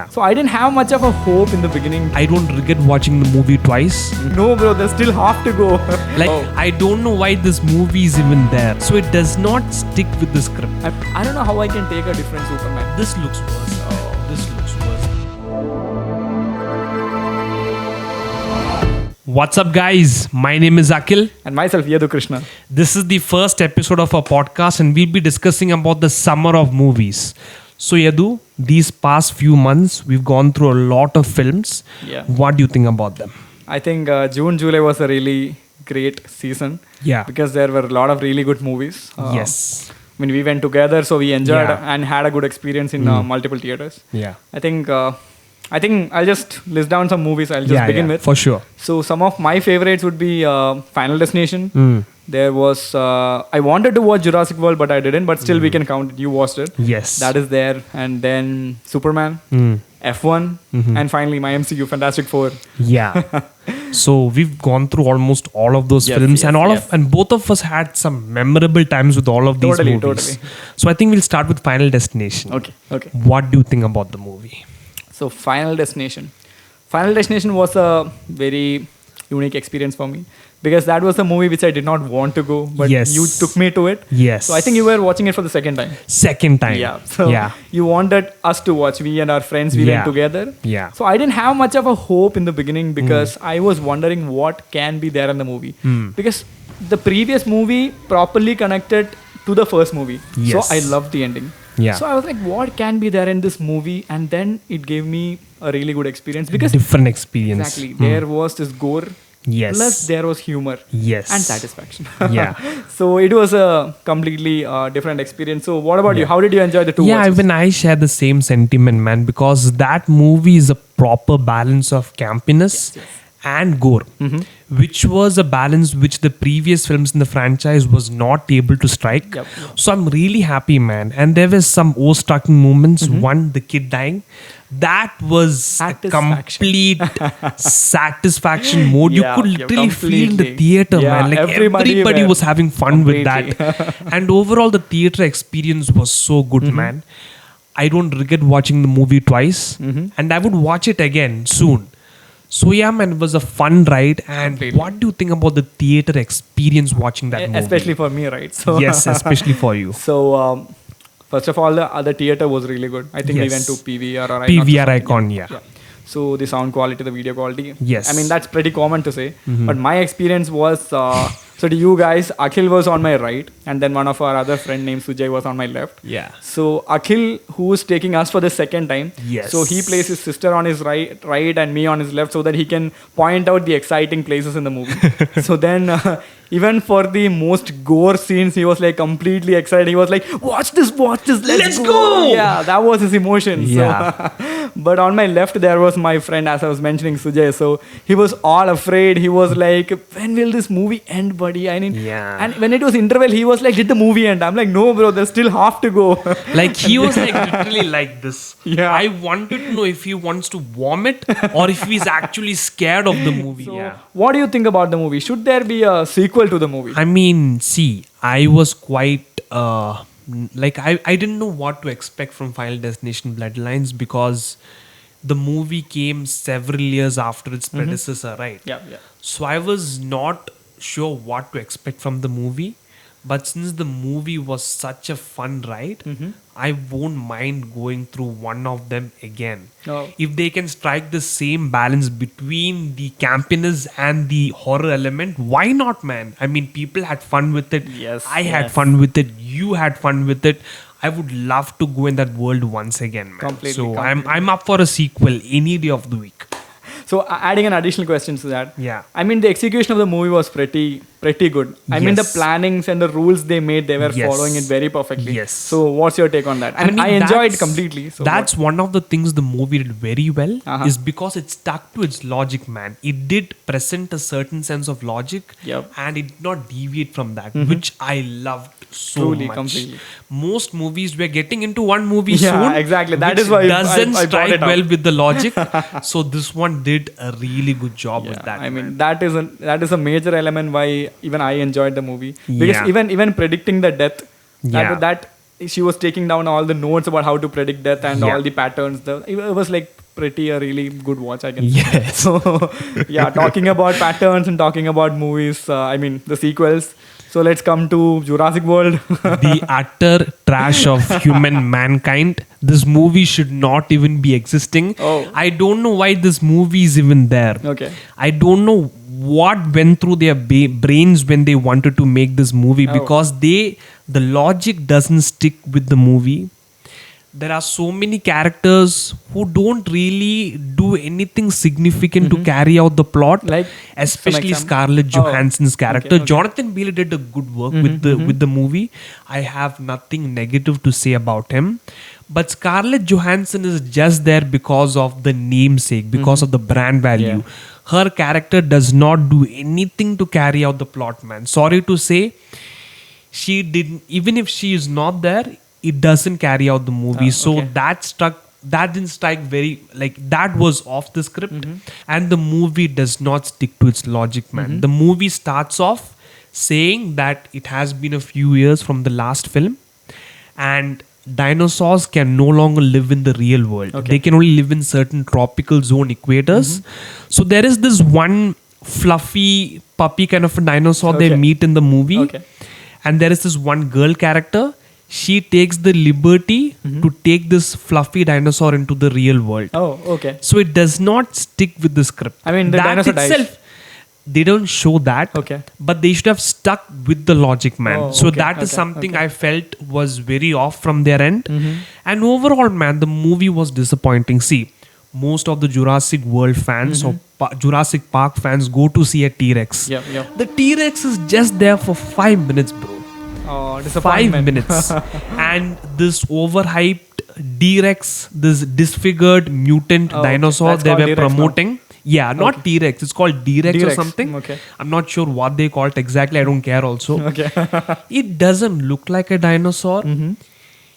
Yeah. So I didn't have much of a hope in the beginning. I don't regret watching the movie twice. No, bro, there's still half to go. I don't know why this movie is even there. So it does not stick with the script. I don't know how I can take a different Superman. This looks worse. This looks worse. What's up, guys? My name is Akhil. And myself, Yadu Krishna. This is the first episode of our podcast and we'll be discussing about the summer of movies. So Yadu, these past few months, we've gone through a lot of films. Yeah. What do you think about them? I think June, July was a really great season. Yeah. Because there were a lot of really good movies. Yes. I mean, we went together, so we enjoyed Yeah. and had a good experience in multiple theaters. Yeah. I think I'll just list down some movies. I'll just begin with. For sure. So some of my favorites would be Final Destination. There was I wanted to watch Jurassic World, but I didn't. But still, we can count it. You watched it. Yes. That is there. And then Superman, F1, and finally my MCU, Fantastic Four. Yeah. So we've gone through almost all of those films, and both of us had some memorable times with all of these movies. Totally. So I think we'll start with Final Destination. Okay. What do you think about the movie? So Final Destination. Final Destination was a very unique experience for me because that was a movie which I did not want to go, but you took me to it. Yes. So I think you were watching it for the second time. Yeah. So you wanted us to watch. We and our friends, we went together. Yeah. So I didn't have much of a hope in the beginning because I was wondering what can be there in the movie. Because the previous movie properly connected to the first movie. Yes. So I loved the ending. Yeah. So I was like, what can be there in this movie? And then it gave me a really good experience because different experience. Exactly. There was this gore. Yes. Plus there was humor. Yes. And satisfaction. Yeah. So it was a completely different experience. So what about you? How did you enjoy the two watches? Even I share the same sentiment, man, because that movie is a proper balance of campiness and gore, which was a balance which the previous films in the franchise was not able to strike. So I'm really happy, man. And there was some awe-striking moments. One, the kid dying. That was a complete satisfaction mode. You could literally feel in the theater, man. Like everybody was having fun with that. And overall, the theater experience was so good, man. I don't regret watching the movie twice. And I would watch it again soon. So yeah, man, it was a fun ride. And what do you think about the theater experience watching that movie? Especially for me, right? So yes, especially for you. So first of all, the theater was really good. I think we went to PVR or PVR Icon, yeah. So the sound quality, the video quality. Yes. I mean, that's pretty common to say. But my experience was, so to you guys, Akhil was on my right. And then one of our other friend named Sujay was on my left. Yeah. So Akhil, who was taking us for the second time. Yes. So he placed his sister on his right and me on his left so that he can point out the exciting places in the movie. So then even for the most gore scenes, he was like completely excited. He was like, watch this, let's go. Yeah, that was his emotion. Yeah. So, but on my left, there was my friend, as I was mentioning, Sujay. So he was all afraid. He was like, when will this movie end, buddy? I mean, and when it was interval, he was like, did the movie end? I'm like, no, bro, there's still half to go. Like he was like literally like this. Yeah. I wanted to know if he wants to vomit or if he's actually scared of the movie. So, what do you think about the movie? Should there be a sequel to the movie? I mean, see, I was quite I didn't know what to expect from Final Destination Bloodlines because the movie came several years after its predecessor, right? Yeah. So I was not sure what to expect from the movie. But since the movie was such a fun ride, I won't mind going through one of them again. If they can strike the same balance between the campiness and the horror element, why not, man? I mean, people had fun with it. Yes, I had fun with it. You had fun with it. I would love to go in that world once again, man. Completely. I'm up for a sequel any day of the week. So adding an additional question to that. Yeah. I mean, the execution of the movie was pretty good. I mean, the plannings and the rules they made, they were following it very perfectly. Yes. So what's your take on that? I mean, I enjoyed it completely. So that's one of the things the movie did very well is because it stuck to its logic, man. It did present a certain sense of logic and it did not deviate from that, which I loved so much. Completely. Most movies, we're getting into one movie soon. Yeah, exactly. That is why doesn't I strike well with the logic. So this one did a really good job with that. I mean, that is a major element why even I enjoyed the movie because even predicting the death, that she was taking down all the notes about how to predict death and Yeah. all the patterns. It was like pretty a really good watch, I can say. Yes. So yeah, talking about patterns and talking about movies, I mean the sequels. So let's come to Jurassic World. The utter trash of human mankind. This movie should not even be existing. Oh. I don't know why this movie is even there. Okay. I don't know what went through their brains when they wanted to make this movie, Oh. because the logic doesn't stick with the movie. There are so many characters who don't really do anything significant to carry out the plot, Like, especially some example? Scarlett Johansson's character. okay. Jonathan Bailey did a good work with the movie. I have nothing negative to say about him. But Scarlett Johansson is just there because of the namesake, because of the brand value. Yeah. Her character does not do anything to carry out the plot, man. Sorry to say, she didn't. Even if she is not there, it doesn't carry out the movie. So okay. that didn't strike very, like, that was off the script. And the movie does not stick to its logic, man. The movie starts off saying that it has been a few years from the last film, and dinosaurs can no longer live in the real world. Okay. They can only live in certain tropical zone equators. So there is this one fluffy puppy kind of a dinosaur they Okay. meet in the movie. Okay. And there is this one girl character. She takes the liberty to take this fluffy dinosaur into the real world. Oh, okay. So it does not stick with the script. I mean, the That dinosaur dies. they don't show that. Okay. But they should have stuck with the logic, man. Oh, So okay, that is okay, something okay. I felt was very off from their end. And overall, man, the movie was disappointing. See, most of the Jurassic World fans or Jurassic Park fans go to see a T-Rex. Yeah, yeah. The T-Rex is just there for 5 minutes, bro. Oh, 5 disappointment. minutes. And this overhyped D-Rex, this disfigured mutant Oh, dinosaur that's they called were D-Rex now. promoting. Yeah, not T-Rex. It's called D-Rex or D-Rex. something. Okay. I'm not sure what they call it exactly. I don't care also. Okay. It doesn't look like a dinosaur.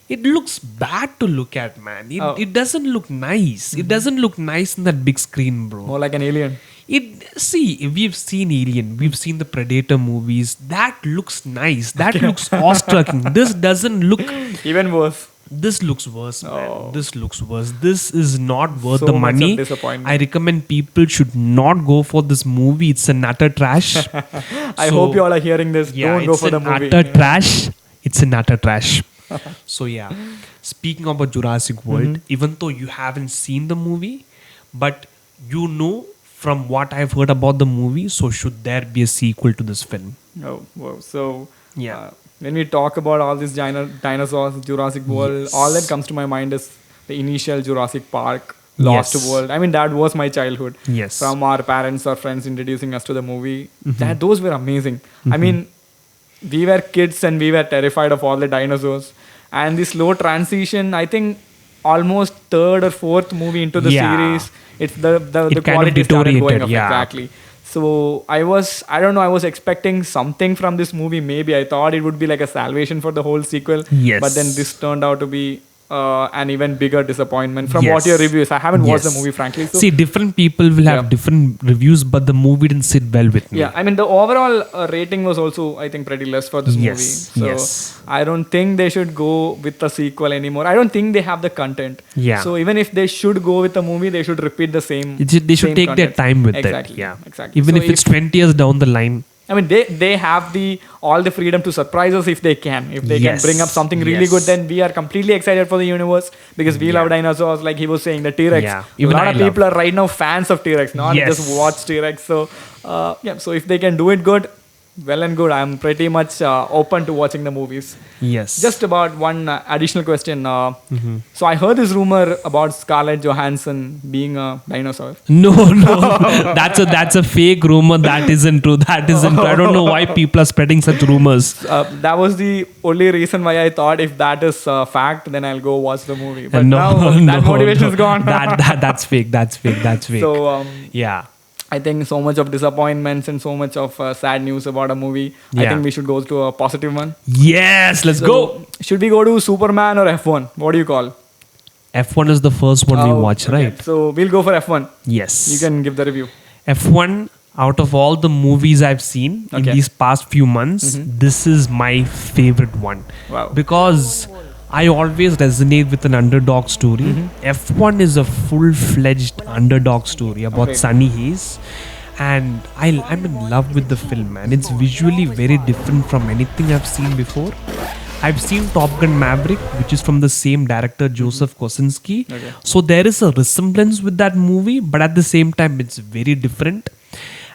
It looks bad to look at, man. Oh. It doesn't look nice. It doesn't look nice in that big screen, bro. More like an alien. We've seen Alien, we've seen the Predator movies. That looks nice. That looks awestrucking. This doesn't look. Even worse. This looks worse, man. Oh. This looks worse. This is not worth So the much of money. disappointment. I recommend people should not go for this movie. It's a nutter trash. I hope you all are hearing this. Yeah, Don't go it's for the an movie. utter trash. It's an utter trash. So yeah, speaking about Jurassic World, even though you haven't seen the movie, but you know from what I've heard about the movie, so should there be a sequel to this film? Oh, wow. So, Yeah. when we talk about all these dinosaurs, Jurassic World, Yes. all that comes to my mind is the initial Jurassic Park, Lost Yes. World. I mean, that was my childhood. Yes. From our parents or friends introducing us to the movie. Those were amazing. I mean, we were kids and we were terrified of all the dinosaurs. And the slow transition, I think almost third or fourth movie into the Yeah. series, it's the It kind of quality started going deteriorated, up. yeah. Exactly. So I don't know, I was expecting something from this movie. Maybe I thought it would be like a salvation for the whole sequel. Yes. But then this turned out to be an even bigger disappointment from what Yes. your reviews. I haven't watched the Yes. movie, frankly. So See, different people will have Yeah. different reviews, but the movie didn't sit well with me. yeah, I mean the overall rating was also, I think, pretty less for this Yes, movie. So yes. I don't think they should go with a sequel anymore. I don't think they have the content. Yeah. So even if they should go with the movie, they should repeat the same. They should same take their content. time with Exactly. it. Yeah. Exactly. Even So if it's 20 years down the line. I mean, they have all the freedom to surprise us if they can. If they Yes. can bring up something really Yes. good, then we are completely excited for the universe because we love dinosaurs. Like he was saying, the T-Rex. Yeah. A Even lot I of love. people are right now fans of T-Rex, not Yes. just watch T-Rex. So yeah, so if they can do it good, well and good. I'm pretty much open to watching the movies. Yes. Just about one additional question. So I heard this rumor about Scarlett Johansson being a dinosaur. No, that's a fake rumor. That isn't true. That isn't true. I don't know why people are spreading such rumors. That was the only reason why I thought if that is fact, then I'll go watch the movie. But No, now that motivation is gone. That's fake. That's fake. That's fake. So Yeah. I think so much of disappointments and so much of sad news about a movie. I Yeah. think we should go to a positive one. Yes, let's go. So, should we go to Superman or F1? What do you call? F1 is the first one we Oh, watch, okay. right? So we'll go for F1. Yes. You can give the review. F1, out of all the movies I've seen in Okay. these past few months, this is my favorite one. Wow. Because I always resonate with an underdog story. F1 is a full-fledged underdog story about Okay. Sunny Hayes. And I'm in love with the film, man. It's visually very different from anything I've seen before. I've seen Top Gun Maverick, which is from the same director, Joseph Kosinski. Okay. So there is a resemblance with that movie, but at the same time, it's very different.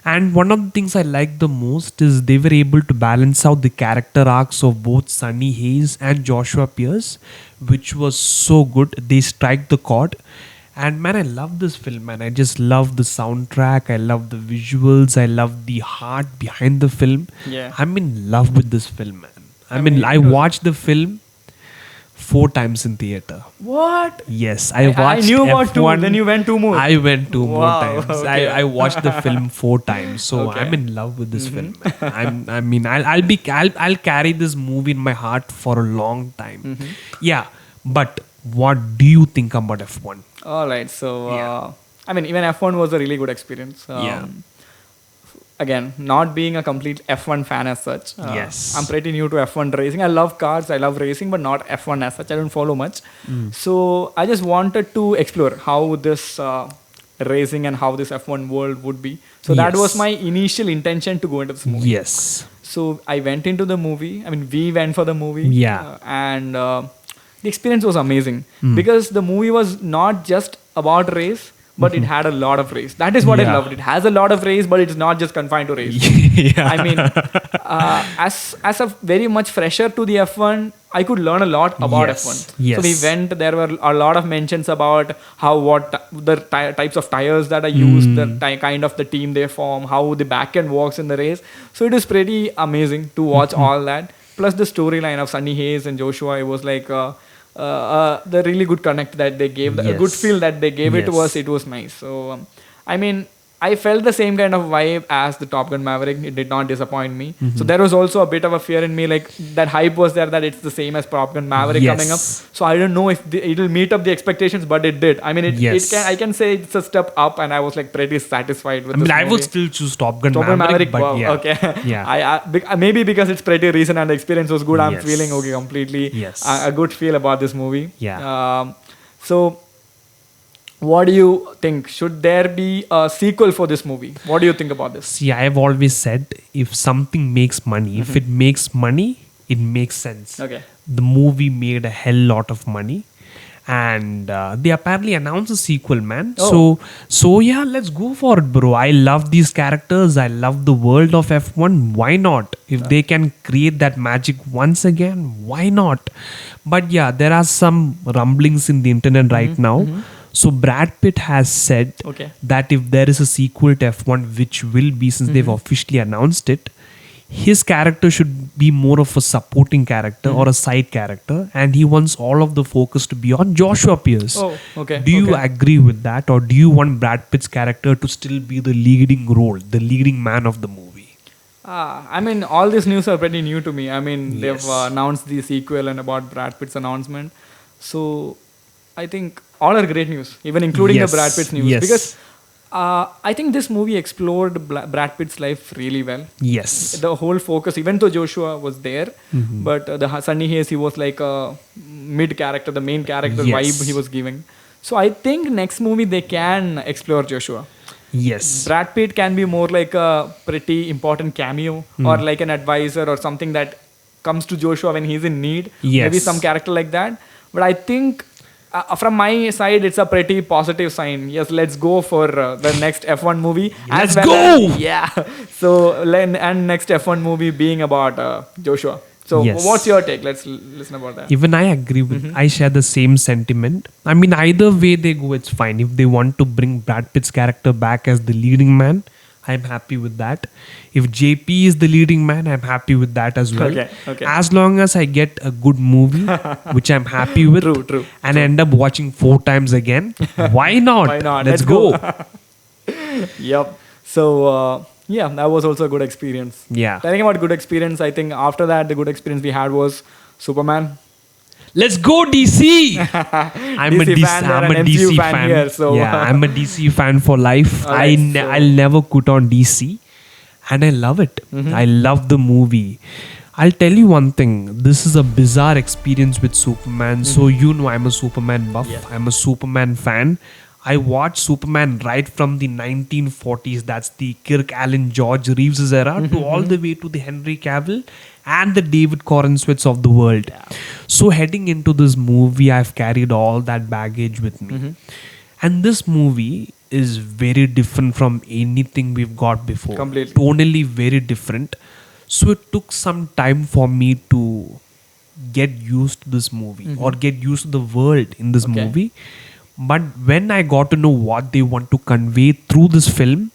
And one of the things I like the most is they were able to balance out the character arcs of both Sunny Hayes and Joshua Pierce, which was so good. They strike the chord. And man, I love this film, man. I just love the soundtrack. I love the visuals. I love the heart behind the film. Yeah. I'm in love with this film, man. I watched the film 4 times in theater. What? Yes, I watched I knew about F1. 2, then you went 2 more. I went 2 more Wow, times. okay. I watched the film 4 times. So Okay. I'm in love with this film. I'll carry this movie in my heart for a long time. Yeah, but what do you think about F1? All right. So, Yeah. I mean, even F1 was a really good experience. Yeah. Again, not being a complete F1 fan as such. Yes. I'm pretty new to F1 racing. I love cars, I love racing, but not F1 as such. I don't follow much. So I just wanted to explore how this racing and how this F1 world would be. So that Yes. was my initial intention to go into this movie. Yes. So I went into the movie. I mean, we went for the movie. Yeah. And the experience was amazing because the movie was not just about race, but it had a lot of race. That is what I Yeah. loved. It has a lot of race, but it's not just confined to race. Yeah. I mean, as a very much fresher to the F1, I could learn a lot about Yes. F1. Yes. So we went. There were a lot of mentions about the types of tires that are used, the kind of the team they form, how the back end works in the race. So it is pretty amazing to watch all that. Plus the storyline of Sunny Hayes and Joshua. It was like the really good connect that they gave, the good Yes. feel that they gave it Yes. it was nice. So I mean, I felt the same kind of vibe as the Top Gun Maverick. It did not disappoint me. So there was also a bit of a fear in me, like that hype was there that it's the same as Top Gun Maverick Yes. coming up. So I don't know if it'll meet up the expectations, but it did. I mean, Yes. I can say it's a step up, and I was like pretty satisfied with. I this would movie. still choose Top Gun Top Gun Maverick, but wow, yeah. okay. Yeah. Maybe because it's pretty recent and the experience was good, I'm Yes. feeling okay completely. Yes. A good feel about this movie. Yeah. So, what do you think? Should there be a sequel for this movie? What do you think about this? See, I've always said if something makes money, if it makes money, it makes sense. Okay. The movie made a hell lot of money. And they apparently announced a sequel, man. Oh. So yeah, let's go for it, bro. I love these characters. I love the world of F1. Why not? If they can create that magic once again, why not? But yeah, there are some rumblings in the internet right now. So Brad Pitt has said Okay. that if there is a sequel to F1, which will be since they've officially announced it, his character should be more of a supporting character or a side character, and he wants all of the focus to be on Joshua Pierce. Oh, okay. Do you Okay. agree with that, or do you want Brad Pitt's character to still be the leading role, the leading man of the movie? I mean, all these news are pretty new to me. I mean, they've Yes. announced the sequel and about Brad Pitt's announcement. So, I think all are great news, even including Yes. the Brad Pitt's news. Yes. Because I think this movie explored Brad Pitt's life really well. Yes. The whole focus, even though Joshua was there, but the Sunny Hayes, he was like a mid character, the main character Yes. vibe he was giving. So I think next movie they can explore Joshua. Yes. Brad Pitt can be more like a pretty important cameo or like an advisor or something that comes to Joshua when he's in need. Yes. Maybe some character like that. But I think from my side, it's a pretty positive sign. Yes, let's go for the next F1 movie. Let's as go! Yeah. So, and next F1 movie being about Joshua. So, Yes. what's your take? Let's listen about that. Even I agree with. I share the same sentiment. I mean, either way they go, it's fine. If they want to bring Brad Pitt's character back as the leading man, I'm happy with that. If JP is the leading man, I'm happy with that as well. Okay. As long as I get a good movie, which I'm happy with, True. and I end up watching 4 times again, why not? Why not? Let's Let's go. Yep. So, yeah, that was also a good experience. Yeah. Telling about good experience, I think after that, the good experience we had was Superman. Let's go DC. I'm DC a DC fan there I'm a and DC MCU fan here, so- yeah, I'm a DC fan for life. Alright, so- I'll never quit on DC, and I love it. I love the movie. I'll tell you one thing. This is a bizarre experience with Superman. So you know I'm a Superman buff. Yeah. I'm a Superman fan. I watched Superman right from the 1940s. That's the Kirk Allen George Reeves era to all the way to the Henry Cavill and the David Corenswits of the world. So heading into this movie, I've carried all that baggage with me. And this movie is very different from anything we've got before. Completely. Tonally very different. So it took some time for me to get used to this movie or get used to the world in this Okay. movie. But when I got to know what they want to convey through this film,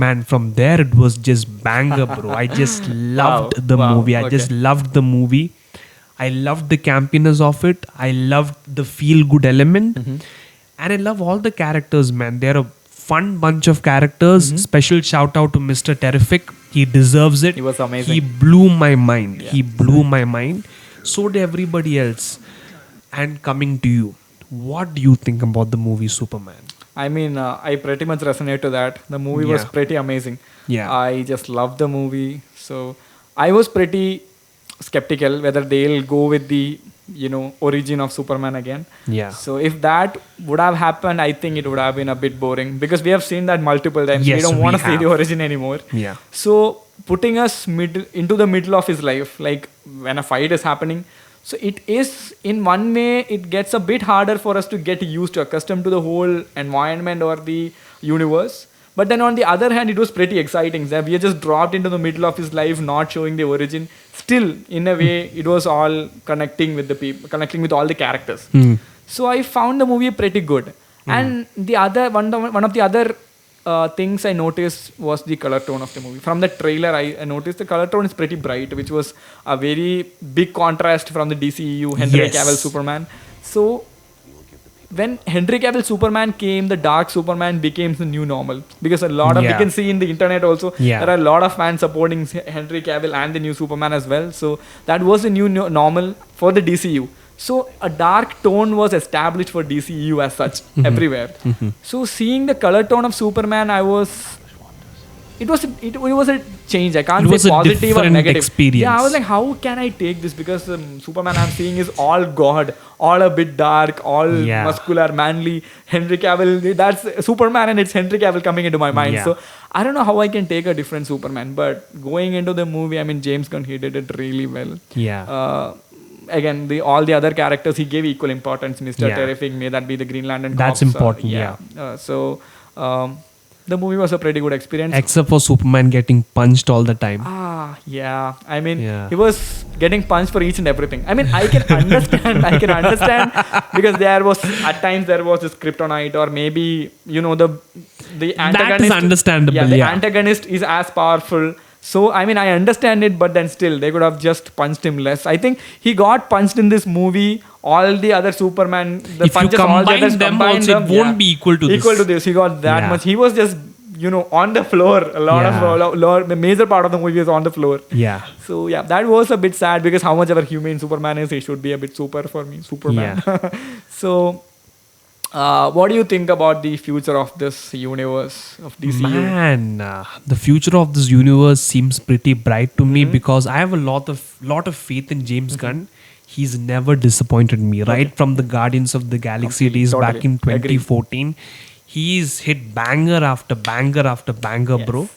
man, from there it was just banger, bro. I just loved the Wow. movie. I just Okay. loved the movie. I loved the campiness of it. I loved the feel good element. And I love all the characters, man. They're a fun bunch of characters. Special shout out to Mr. Terrific. He deserves it. He was amazing. He blew my mind. He blew my mind. So did everybody else. And coming to you, what do you think about the movie Superman? I mean, I pretty much resonate to that. The movie was Yeah. pretty amazing. Yeah. I just loved the movie. So I was pretty skeptical whether they'll go with the origin of Superman again. Yeah. So if that would have happened, I think it would have been a bit boring because we have seen that multiple times. Yes, we don't want we to see have. the origin anymore. Yeah. So putting us into the middle of his life, like when a fight is happening, so it is in one way it gets a bit harder for us to get used to, accustomed to the whole environment or the universe. But then on the other hand, it was pretty exciting that we are just dropped into the middle of his life, not showing the origin. Still, in a way, it was all connecting with the people, connecting with all the characters. So I found the movie pretty good. And the other one of the other things I noticed was the color tone of the movie. From the trailer, I noticed the color tone is pretty bright, which was a very big contrast from the DCEU Henry Yes. Cavill Superman. So when Henry Cavill Superman came, the dark Superman became the new normal. Because a lot of, we Yeah. can see in the internet also, Yeah. there are a lot of fans supporting Henry Cavill and the new Superman as well. So that was the new normal for the DCU. So a dark tone was established for DCU as such everywhere. So seeing the color tone of Superman, it was a change. I can't It was say a positive or different negative. experience. Yeah, I was like, how can I take this? Because the Superman I'm seeing is all God, all a bit dark, all Yeah. muscular, manly. Henry Cavill, that's Superman, and it's Henry Cavill coming into my mind. Yeah. So I don't know how I can take a different Superman. But going into the movie, I mean, James Gunn, he did it really well. Yeah. Again, all the other characters he gave equal importance. Mr. Yeah. Terrific, may that be the Green Lantern. That's cops, important, the movie was a pretty good experience. Except for Superman getting punched all the time. Yeah. I mean, Yeah. he was getting punched for each and everything. I mean, I can understand. I can understand because at times there was this kryptonite, or maybe the antagonist. That is understandable. Yeah, the Yeah. antagonist is as powerful. So I mean, I understand it, but then still they could have just punched him less. I think he got punched in this movie. All the other Superman, the If you punches, all the combine others, them combine also, it them, won't be equal to this. Equal to this, he got that Yeah. much. He was just on the floor. The major part of the movie was on the floor. Yeah. So yeah, that was a bit sad because how much ever humane Superman is, he should be a bit super for me, Superman. So, what do you think about the future of this universe of DCU? Man, the future of this universe seems pretty bright to me because I have a lot of faith in James Gunn. He's never disappointed me. Right from the Guardians of the Galaxy days back Totally. in 2014, he's hit banger after banger after banger, bro.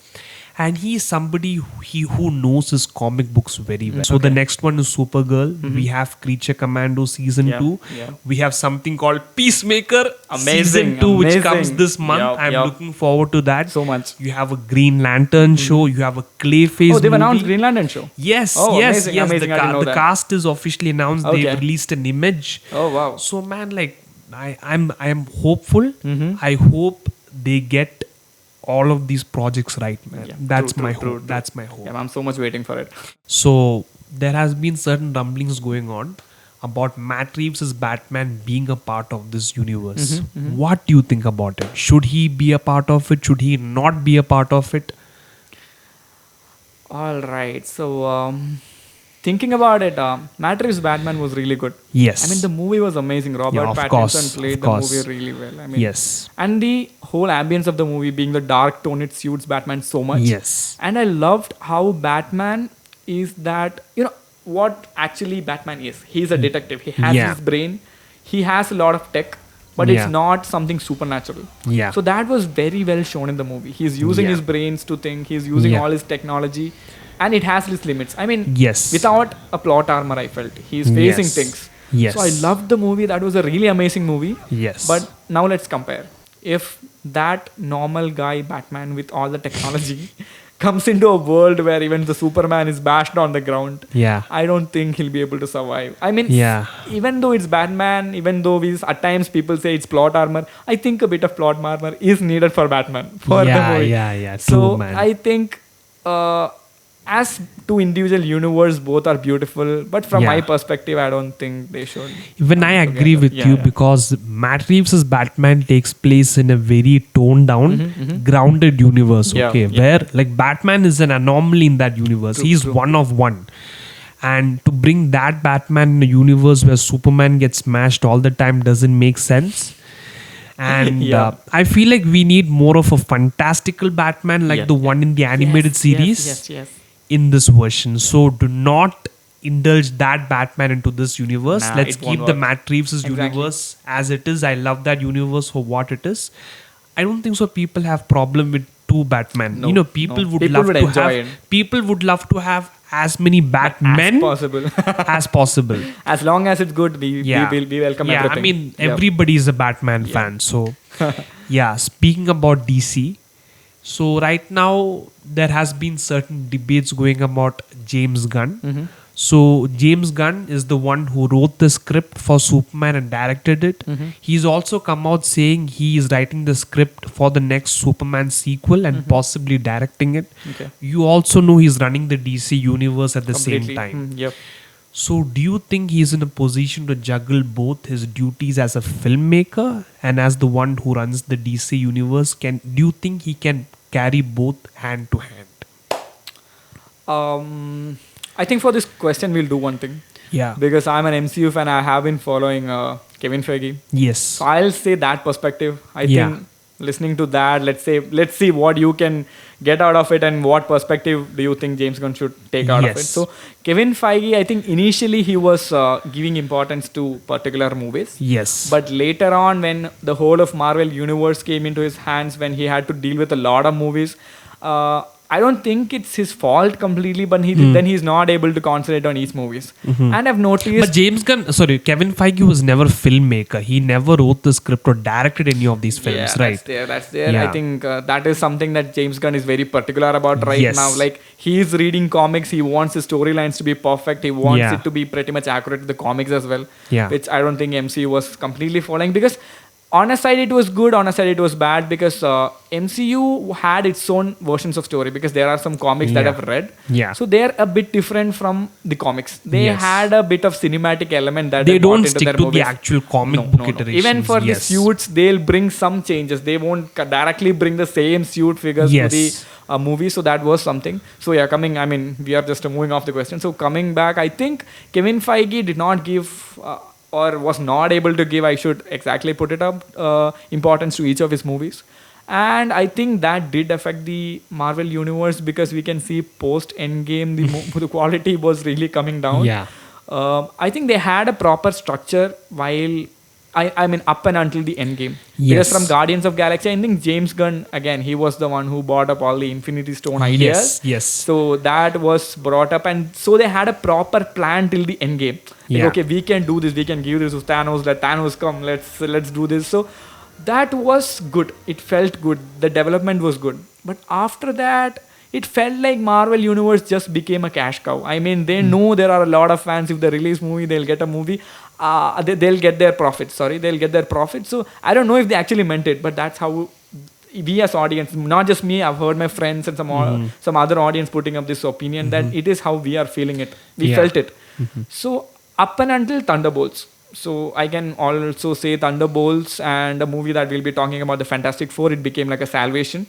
And he's somebody who knows his comic books very well. So the next one is Supergirl. We have Creature Commando season 2. Yeah. We have something called Peacemaker Amazing, season 2, which amazing. comes this month. Yup, I'm yup. looking forward to that. So much. You have a Green Lantern show. You have a Clayface Oh, they've movie. announced Green Lantern show. Yes, Oh, yes, amazing, yes. amazing. I didn't know The that. cast is officially announced. Okay. They've released an image. Oh wow. So man, like I am hopeful. I hope they get all of these projects right, man. Yeah, That's true, my true, hope. true. That's my hope. Yeah, I'm so much waiting for it. So there has been certain rumblings going on about Matt Reeves' Batman being a part of this universe. What do you think about it? Should he be a part of it? Should he not be a part of it? All right. So thinking about it, Matt Reeves' Batman was really good. Yes. I mean, the movie was amazing. Robert Yeah, of Pattinson course, played of the course. movie really well. I mean, Yes. And the whole ambience of the movie being the dark tone, it suits Batman so much. Yes. And I loved how Batman is that, what actually Batman is. He's a detective. He has Yeah. his brain. He has a lot of tech, but it's Yeah. not something supernatural. Yeah. So that was very well shown in the movie. He's using Yeah. his brains to think. He's using Yeah. all his technology, and it has its limits. I mean, Yes. without a plot armor, I felt he's facing Yes. things. Yes. So I loved the movie. That was a really amazing movie. Yes. But now let's compare. If that normal guy Batman with all the technology comes into a world where even the Superman is bashed on the ground, Yeah. I don't think he'll be able to survive. I mean, Yeah. even though it's Batman, even though at times people say it's plot armor, I think a bit of plot armor is needed for Batman for the Yeah, movie. yeah. So True, man. I think as two individual universe, both are beautiful. But from Yeah. my perspective, I don't think they should. Even I come agree together. with Yeah, you yeah. because Matt Reeves' Batman takes place in a very toned down, grounded universe. Yeah, Okay, yeah. where like Batman is an anomaly in that universe. True, He's true. one of one. And to bring that Batman in a universe where Superman gets smashed all the time doesn't make sense. And Yeah. I feel like we need more of a fantastical Batman like Yeah, the one in the animated Yes, series Yes. in this version. So do not indulge that Batman into this universe. Nah, Let's it won't keep the work. Matt Reeves' Exactly. universe as it is. I love that universe for what it is. I don't think so. People have problem with two Batman. No, you know, people no. would People love would to enjoy have. it. People would love to have as many Batmen As possible. as possible. As long as it's good, we welcome Yeah, everything. I mean, Yep. everybody is a Batman fan. So, yeah, speaking about DC, so right now there has been certain debates going about James Gunn. Mm-hmm. So James Gunn is the one who wrote the script for Superman and directed it. Mm-hmm. He's also come out saying he is writing the script for the next Superman sequel and possibly directing it. Okay. You also know he's running the DC universe at the Completely. same time. Yep. So, do you think he's in a position to juggle both his duties as a filmmaker and as the one who runs the DC universe? Do you think he can carry both hand to hand? I think for this question, we'll do one thing. Yeah. Because I'm an MCU fan, I have been following Kevin Feige. Yes. So I'll say that perspective. I Yeah. think listening to that, let's see what you can get out of it and what perspective do you think James Gunn should take out of it. Yes. So Kevin Feige, I think initially he was giving importance to particular movies. Yes. But later on, when the whole of Marvel universe came into his hands, when he had to deal with a lot of movies, I don't think it's his fault completely, but then he's not able to concentrate on each movies. And I've noticed. But Kevin Feige was never a filmmaker. He never wrote the script or directed any of these films, yeah, right? That's there. Yeah. I think that is something that James Gunn is very particular about right Yes. now. Like, he's reading comics, he wants his storylines to be perfect, he wants Yeah. it to be pretty much accurate to the comics as well. Yeah. Which I don't think MCU was completely following, because on a side it was good, on a side it was bad, because MCU had its own versions of story, because there are some comics that Yeah. I've read. Yeah. So they're a bit different from the comics. They Yes. had a bit of cinematic element that They brought don't into stick their to the movies. actual comic book iterations. Even for the Yes. suits, they'll bring some changes. They won't directly bring the same suit figures Yes. to the movie. So that was something. So yeah, we are just moving off the question. So coming back, I think Kevin Feige did not give or was not able to give, I should exactly put it up, importance to each of his movies. And I think that did affect the Marvel universe, because we can see post Endgame the quality was really coming down. Yeah. I think they had a proper structure while I mean up and until the Endgame. Yes. Because from Guardians of Galaxy, I think James Gunn, again, he was the one who brought up all the Infinity Stone ideas. Yes. So that was brought up, and so they had a proper plan till the Endgame. Like, Yeah. okay, we can do this. We can give this to Thanos. Let Thanos come. Let's do this. So that was good. It felt good. The development was good. But after that, it felt like Marvel Universe just became a cash cow. I mean, they know there are a lot of fans. If they release movie, they'll get a movie. They'll get their profit. They'll get their profit. So I don't know if they actually meant it, but that's how we as audience, not just me, I've heard my friends and some other audience putting up this opinion that it is how we are feeling it. We Yeah. felt it. So up and until Thunderbolts. So I can also say Thunderbolts and a movie that we'll be talking about, the Fantastic Four, it became like a salvation.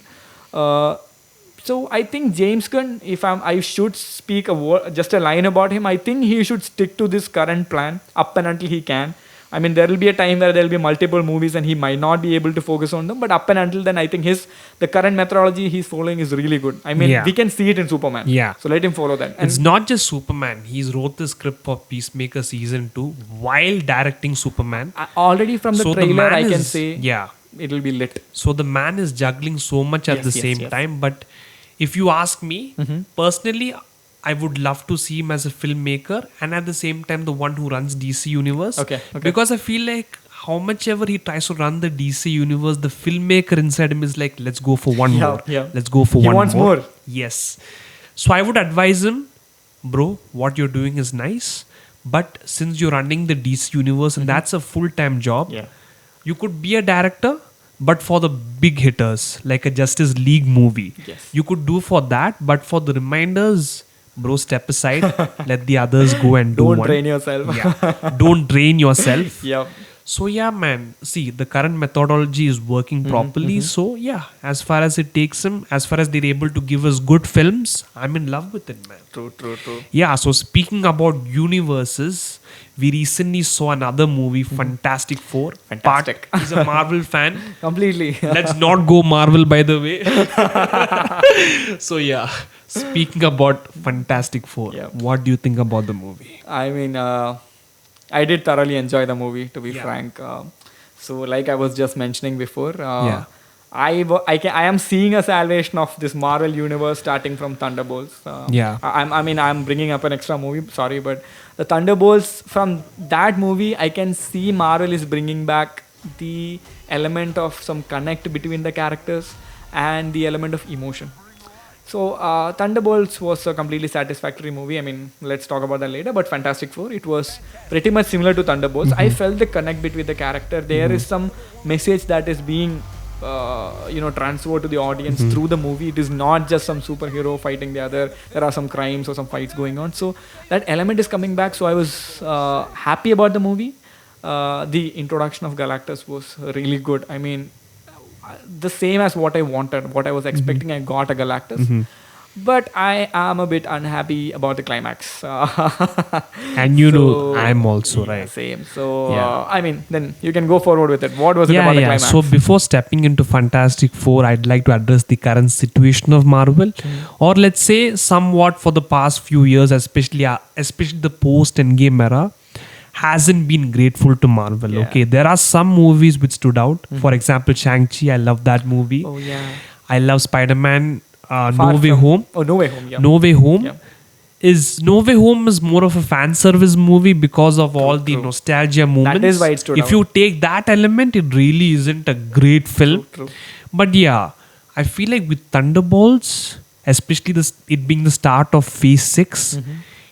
So I think James Gunn, if I should speak just a line about him, I think he should stick to this current plan up and until he can. I mean, there will be a time where there will be multiple movies and he might not be able to focus on them. But up and until then, I think the current methodology he's following is really good. I mean, Yeah. we can see it in Superman. Yeah. So let him follow that. And It's not just Superman. He's wrote the script for Peacemaker season 2 while directing Superman. already from the So the trailer, man I can is- say yeah. it'll be lit. So the man is juggling so much at Yes, the yes, same yes. time. But if you ask me, personally, I would love to see him as a filmmaker and at the same time the one who runs DC Universe. Okay. Because I feel like how much ever he tries to run the DC Universe, the filmmaker inside him is like, let's go for one Yeah, more. yeah. Let's go for He one wants more. Yes. So I would advise him, bro, what you're doing is nice. But since you're running the DC Universe and that's a full-time job, Yeah. you could be a director, but for the big hitters, like a Justice League movie. Yes. You could do for that, but for the reminders, bro, step aside. Let the others go and do Don't one. drain yourself. Yeah. Don't drain yourself. Yeah. So yeah, man. See, the current methodology is working properly. So yeah, as far as it takes him, as far as they're able to give us good films, I'm in love with it, man. True. Yeah, so speaking about universes, we recently saw another movie, Fantastic Four. Fantastic. He's a Marvel fan. Completely. Let's not go Marvel, by the way. So yeah, speaking about Fantastic Four, Yeah. what do you think about the movie? I mean, I did thoroughly enjoy the movie, to be Yeah. frank. So, like I was just mentioning before, Yeah. I am seeing a salvation of this Marvel universe starting from Thunderbolts. Yeah. I'm bringing up an extra movie. Sorry, but the Thunderbolts, from that movie, I can see Marvel is bringing back the element of some connect between the characters and the element of emotion. So Thunderbolts was a completely satisfactory movie. I mean, let's talk about that later. But Fantastic Four, it was pretty much similar to Thunderbolts. I felt the connect between the character. There is some message that is being, transferred to the audience through the movie. It is not just some superhero fighting the other. There are some crimes or some fights going on. So that element is coming back. So I was happy about the movie. The introduction of Galactus was really good. I mean, the same as what I wanted, what I was expecting. I got a Galactus, but I am a bit unhappy about the climax. And you know, I'm also yeah, right. Same. So Yeah. I mean, then you can go forward with it. What was it about the climax? So before stepping into Fantastic Four, I'd like to address the current situation of Marvel, or let's say somewhat for the past few years, especially the post-Endgame era, hasn't been grateful to Marvel. Yeah. Okay, there are some movies which stood out. For example, Shang-Chi. I love that movie. Oh yeah. I love Spider-Man. Far No Way from- Home. Oh, No Way Home. Yeah. No Way Home. Yeah. No Way Home is more of a fan service movie because of all the true. nostalgia moments. is why it stood If out. you take that element, it really isn't a great film. True. But yeah, I feel like with Thunderbolts, especially it being the start of Phase 6,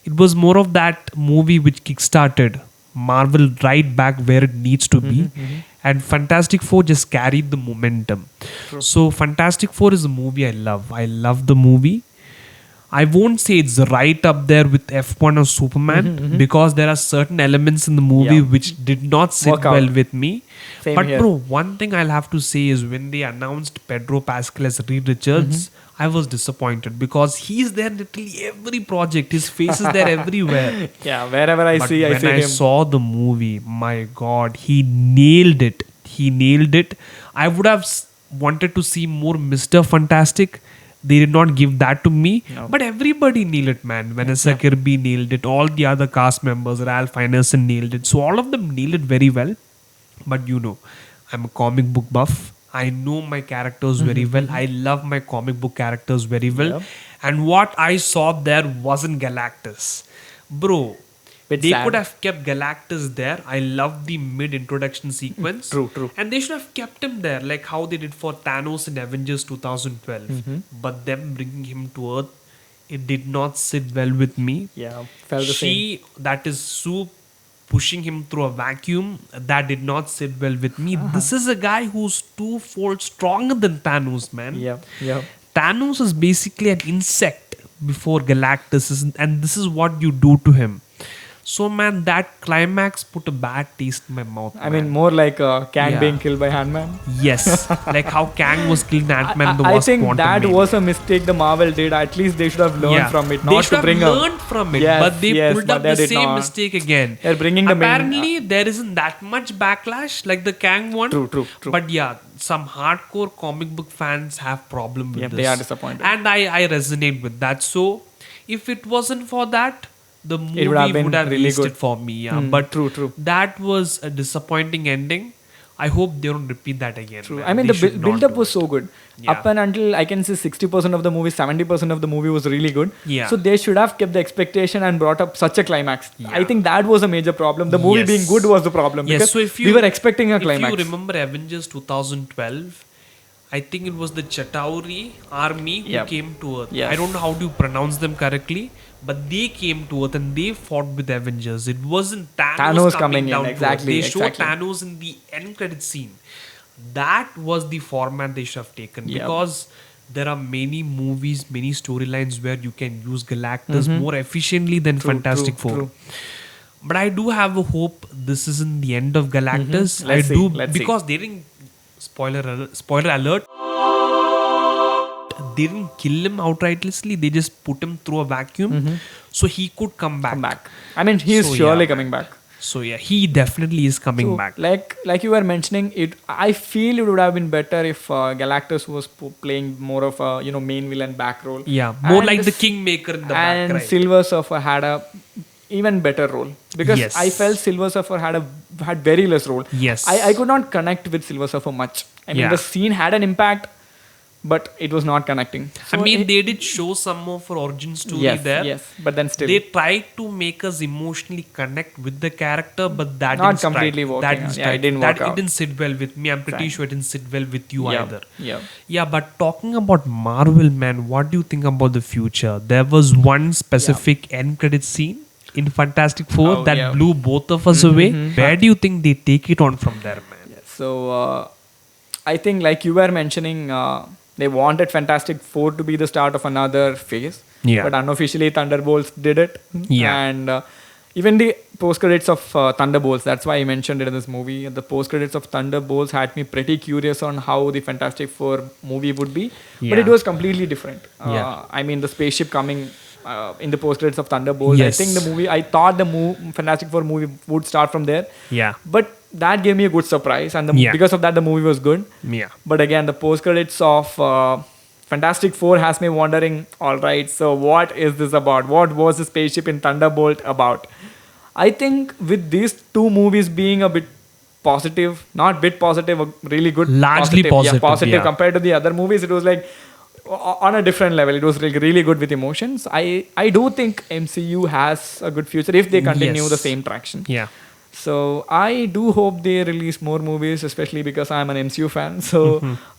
it was more of that movie which kickstarted Marvel right back where it needs to be. And Fantastic Four just carried the momentum. So Fantastic Four is a movie I love. I love the movie. I won't say it's right up there with F1 or Superman because there are certain elements in the movie Yeah. which did not sit Work out. well with me. Same But here. bro, one thing I'll have to say is when they announced Pedro Pascal as Reed Richards, I was disappointed because he's there in literally every project. His face is there everywhere. Yeah. Wherever I But see, I when see I him. saw the movie, my God, he nailed it. He nailed it. I would have wanted to see more Mr. Fantastic. They did not give that to me. No. But everybody nailed it, man. Vanessa Kirby nailed it. All the other cast members, Ralph Ineson nailed it. So all of them nailed it very well. But you know, I'm a comic book buff. I know my characters very well. I love my comic book characters very well. Yep. And what I saw there wasn't Galactus. Bro, Bit they sad. could have kept Galactus there. I love the mid-introduction sequence. True. And they should have kept him there, like how they did for Thanos in Avengers 2012. But them bringing him to Earth, it did not sit well with me. Yeah. Felt the same. That is Sue pushing him through a vacuum, that did not sit well with me. This is a guy who's twofold stronger than Thanos, man. Yeah. Yeah. Thanos is basically an insect before Galactus, and this is what you do to him. So man, that climax put a bad taste in my mouth. I mean, more like Kang Yeah. being killed by Ant-Man. Yes, like how Kang was killed in Ant-Man, the I Wasp think Quantum that Mania. was a mistake the Marvel did. At least they should have learned from it. They Not should to have bring up. learned from it, Yes, but they yes, pulled but up they the did same not. mistake again. They're bringing the main. Apparently, there isn't that much backlash like the Kang one. True. But yeah, some hardcore comic book fans have problem with Yeah, this. they are disappointed. And I resonate with that. So, if it wasn't for that, the movie would have been really missed good. it for me. Yeah, Mm, but true. that was a disappointing ending. I hope they don't repeat that again. True. man. I mean, They the should not build-up do was it. so good. Yeah. Up and until I can say 60% of the movie, 70% of the movie was really good. Yeah. So they should have kept the expectation and brought up such a climax. Yeah. I think that was a major problem. The movie Yes. being good was the problem. Yes, Because so if you, we were expecting a if climax. you remember Avengers 2012, I think it was the Chitauri army who Yep. came to Earth. Yes. I don't know how to pronounce them correctly, but they came to Earth and they fought with Avengers. It wasn't Thanos coming in, down to Earth. exactly, They showed exactly. Thanos in the end credit scene. That was the format they should have taken Yep. because there are many movies, many storylines where you can use Galactus more efficiently than Fantastic Four. True. But I do have a hope this isn't the end of Galactus. Mhm. Let's I see, do let's see. because they didn't spoiler alert. They didn't kill him outrightly. They just put him through a vacuum, so he could come back. Come back. I mean, he is So, surely yeah. coming back. So yeah, he definitely is coming So, back. like you were mentioning, I feel it would have been better if Galactus was playing more of a main villain back role. Yeah, more And like the s- Kingmaker in the and back, right? Silver Surfer had a even better role because Yes. I felt Silver Surfer had very less role. Yes. I could not connect with Silver Surfer much. I mean, Yeah. the scene had an impact, but it was not connecting. I mean, they did show some more for origin story yes, there. yes, but then still, They tried to make us emotionally connect with the character, but that Not didn't strike. completely working That out. didn't Yeah, it strike. didn't That work out. it didn't sit well with me. I'm pretty Right. sure it didn't sit well with you yeah, either. yeah. Yeah, but talking about Marvel, man, what do you think about the future? There was one specific end credit scene in Fantastic Four Oh, that yeah. blew both of us away. Where do you think they take it on from there, man? Yeah, so I think, like you were mentioning, they wanted Fantastic Four to be the start of another phase. Yeah. But unofficially, Thunderbolts did it. Yeah. And even the post credits of Thunderbolts, that's why I mentioned it in this movie. The post credits of Thunderbolts had me pretty curious on how the Fantastic Four movie would be. But Yeah. it was completely different. Yeah. I mean, the spaceship coming. In the post credits of Thunderbolts, Yes. I think I thought the Fantastic Four movie would start from there. Yeah. But that gave me a good surprise, and Yeah. because of that, the movie was good. Yeah. But again, the post credits of Fantastic Four has me wondering. All right, so what is this about? What was the spaceship in Thunderbolt about? I think with these two movies being a bit positive, not bit positive, really good, Largely positive, positive yeah. compared to the other movies. It was like on a different level. It was like really good with emotions. I do think MCU has a good future if they continue Yes. the same traction. Yeah. So I do hope they release more movies, especially because I'm an MCU fan. So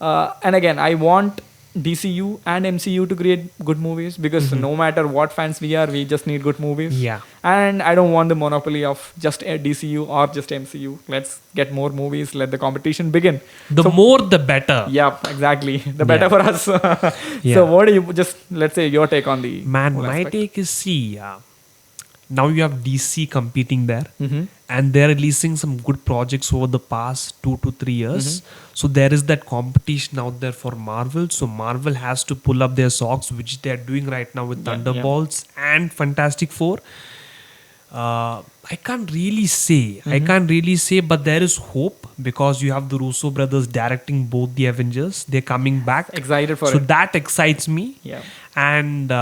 and again, I want DCU and MCU to create good movies because no matter what fans we are, we just need good movies. Yeah. And I don't want the monopoly of just a DCU or just MCU. Let's get more movies. Let the competition begin. The more, the better. Yeah, exactly. The better Yeah. for us. Yeah. So what do you let's say your take on the Man, whole my aspect? take is now you have DC competing there, Mhm. and they're releasing some good projects over the past 2 to 3 years. So there is that competition out there for Marvel. So Marvel has to pull up their socks, which they're doing right now with Yeah, Thunderbolts and Fantastic Four. I can't really say, but there is hope because you have the Russo brothers directing both the Avengers. They're coming back. Excited for So it. that excites me. Yeah. And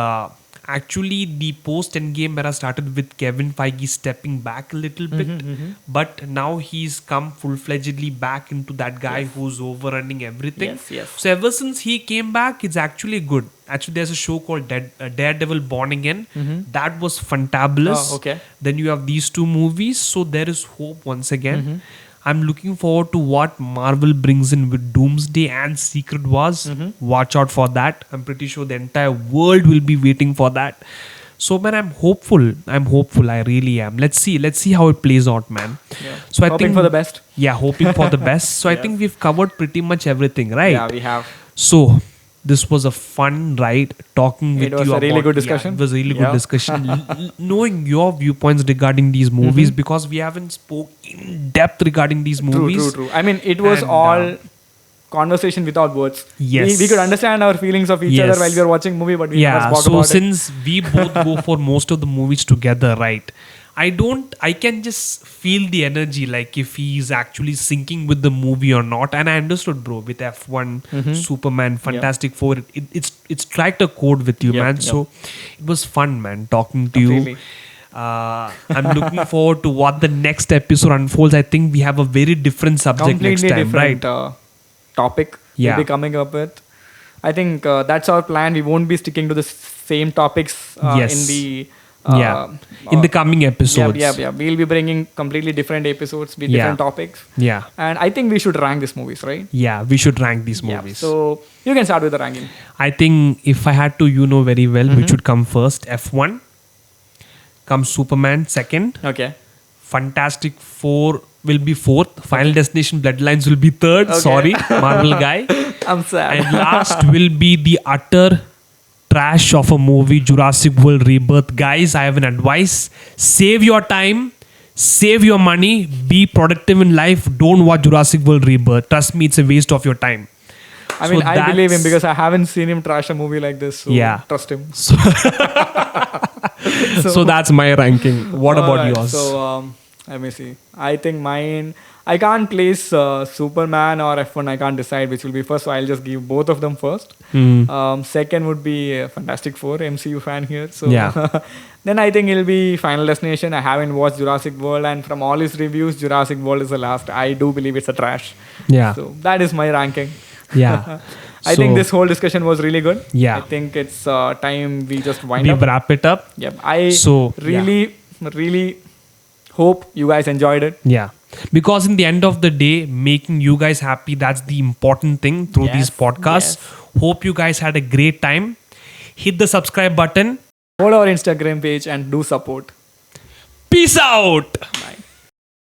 actually, the post Endgame era started with Kevin Feige stepping back a little bit, but now he's come full fledgedly back into that guy who's overrunning everything. Yes, yes. So ever since he came back, it's actually good. Actually, there's a show called Daredevil Born Again. That was fantabulous. Oh, okay. Then you have these two movies, so there is hope once again. I'm looking forward to what Marvel brings in with Doomsday and Secret Wars. Watch out for that. I'm pretty sure the entire world will be waiting for that. So man, I'm hopeful. I really am. Let's see how it plays out, man. Yeah. So I Hoping think for the best. Yeah, hoping for the best. So I think we've covered pretty much everything, right? Yeah, we have. So this was a fun ride talking with It was you a really about- good yeah, discussion. it was a really Yeah. good discussion. Knowing your viewpoints regarding these movies, because we haven't spoke in depth regarding these movies. True. I mean, it was And, all conversation without words. Yes. We could understand our feelings of each other Yes. while we were watching movie, but we never Yeah, spoke so about it. since we both go for most of the movies together, right? I can just feel the energy, like if he's actually syncing with the movie or not. And I understood, bro, with F1, Superman, Fantastic Four, it struck a chord with you, Yep, man. yep. So it was fun, man, talking to Completely. you. I'm looking forward to what the next episode unfolds. I think we have a very different subject Completely next time, different right? topic Yeah. we'll be coming up with. I think that's our plan. We won't be sticking to the same topics Yes. in the In the coming episodes. Yeah. We'll be bringing completely different episodes with different topics. Yeah. And I think we should rank these movies, right? Yeah, we should rank these Yeah. movies. So you can start with the ranking. I think if I had to, you know very well, which would come first. F1 comes Superman second. Okay. Fantastic Four will be fourth. Final Destination Bloodlines will be third. Okay. Sorry, Marvel guy. I'm sad. And last will be the utter trash of a movie, Jurassic World Rebirth. Guys, I have an advice. Save your time. Save your money. Be productive in life. Don't watch Jurassic World Rebirth. Trust me, it's a waste of your time. I mean, So I believe him that's- because I haven't seen him trash a movie like this. So Yeah. trust him. So, so that's my ranking. What about Alright, yours? So let me see. I think mine. I can't place Superman or F1. I can't decide which will be first. So I'll just give both of them first. Second would be Fantastic Four. MCU fan here. So Yeah. then I think it'll be Final Destination. I haven't watched Jurassic World, and from all his reviews, Jurassic World is the last. I do believe it's a trash. Yeah. So that is my ranking. Yeah. I think So- this whole discussion was really good. Yeah. I think it's time we just wind We up. wrap it up. Yep. I So, really hope you guys enjoyed it. Yeah. Because in the end of the day, making you guys happy, that's the important thing through these Yes, podcasts. Hope you guys had a great time. Hit the subscribe button. Follow our Instagram page and do support. Peace out.